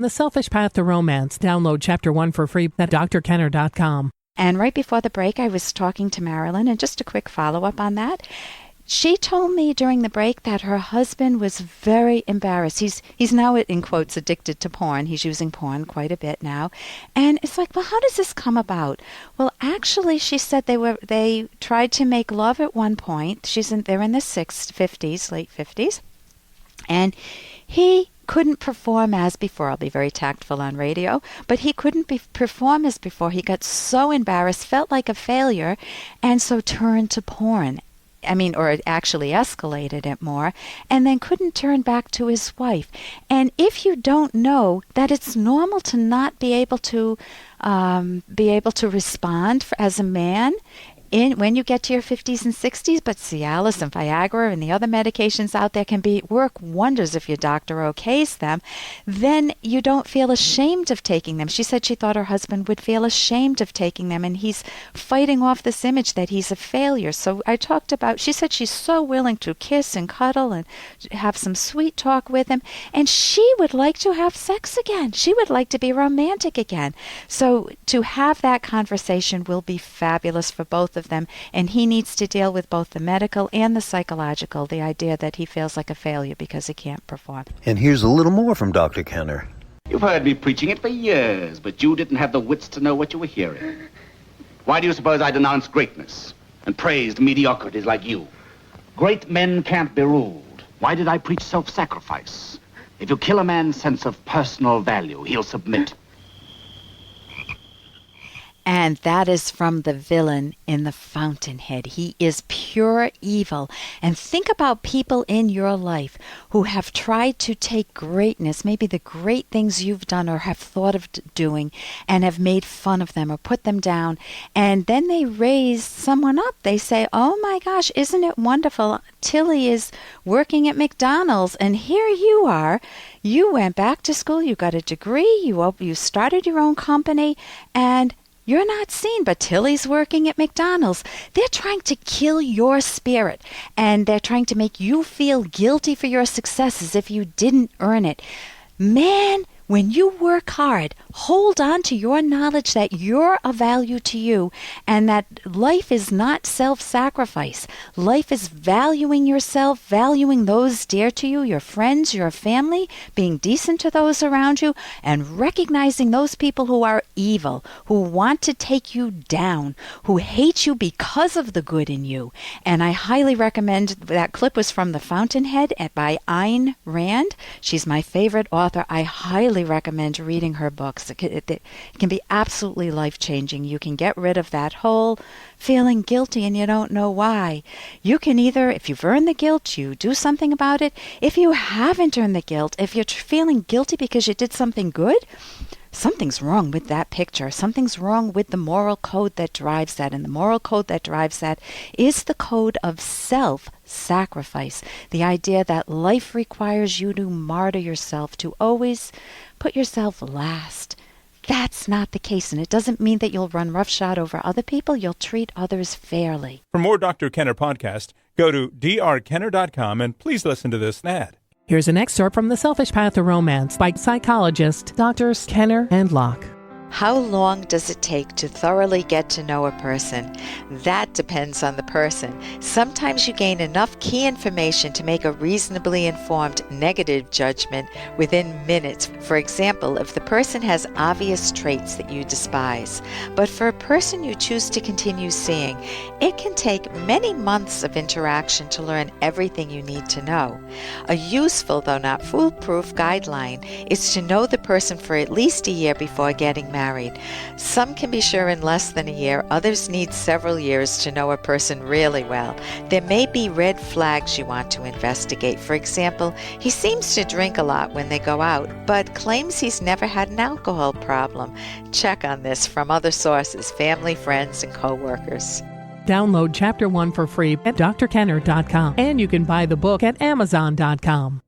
The Selfish Path to Romance. Download Chapter 1 for free at drkenner.com. And right before the break, I was talking to Marilyn, and just a quick follow-up on that. She told me during the break that her husband was very embarrassed. He's now, in quotes, addicted to porn. He's using porn quite a bit now. And it's like, well, how does this come about? Well, actually, she said they tried to make love at one point. They're in the late 50s. And he couldn't perform as before. I'll be very tactful on radio, but he couldn't perform as before. He got so embarrassed, felt like a failure, and so turned to porn. Or it actually escalated it more, and then couldn't turn back to his wife. And if you don't know that it's normal to not be able to respond as a man when you get to your 50s and 60s, but Cialis and Viagra and the other medications out there can work wonders if your doctor okays them, then you don't feel ashamed of taking them. She said she thought her husband would feel ashamed of taking them, and he's fighting off this image that he's a failure. So she said she's so willing to kiss and cuddle and have some sweet talk with him, and she would like to have sex again. She would like to be romantic again. So to have that conversation will be fabulous for both of them, and he needs to deal with both the medical and the psychological, the idea that he feels like a failure because he can't perform. And here's a little more from Dr. Kenner. You've heard me preaching it for years, but you didn't have the wits to know what you were hearing. Why do you suppose I denounced greatness and praised mediocrities like you? Great men can't be ruled. Why did I preach self-sacrifice? If you kill a man's sense of personal value, he'll submit. And that is from the villain in The Fountainhead. He is pure evil. And think about people in your life who have tried to take greatness, maybe the great things you've done or have thought of doing, and have made fun of them or put them down. And then they raise someone up. They say, oh my gosh, isn't it wonderful? Tilly is working at McDonald's, and here you are. You went back to school, you got a degree, you started your own company, and you're not seen, but Tilly's working at McDonald's. They're trying to kill your spirit, and they're trying to make you feel guilty for your success as if you didn't earn it. Man, when you work hard, hold on to your knowledge that you're of value to you and that life is not self-sacrifice. Life is valuing yourself, valuing those dear to you, your friends, your family, being decent to those around you, and recognizing those people who are evil, who want to take you down, who hate you because of the good in you. And I highly recommend, that clip was from The Fountainhead by Ayn Rand. She's my favorite author. I highly recommend reading her books. It can be absolutely life-changing. You can get rid of that whole feeling guilty and you don't know why. You can either, if you've earned the guilt, you do something about it. If you haven't earned the guilt, if you're feeling guilty because you did something good, something's wrong with that picture. Something's wrong with the moral code that drives that. And the moral code that drives that is the code of self-sacrifice. The idea that life requires you to martyr yourself, to always put yourself last. That's not the case, and it doesn't mean that you'll run roughshod over other people. You'll treat others fairly. For more Dr. Kenner podcast, go to drkenner.com and please listen to this ad. Here's an excerpt from The Selfish Path to Romance by psychologists Drs. Kenner and Locke. How long does it take to thoroughly get to know a person? That depends on the person. Sometimes you gain enough key information to make a reasonably informed negative judgment within minutes. For example, if the person has obvious traits that you despise. But for a person you choose to continue seeing, it can take many months of interaction to learn everything you need to know. A useful, though not foolproof, guideline is to know the person for at least a year before getting married. Some can be sure in less than a year, others need several years to know a person really well. There may be red flags you want to investigate. For example, he seems to drink a lot when they go out, but claims he's never had an alcohol problem. Check on this from other sources, family, friends, and co-workers. Download Chapter 1 for free at drkenner.com, and you can buy the book at amazon.com.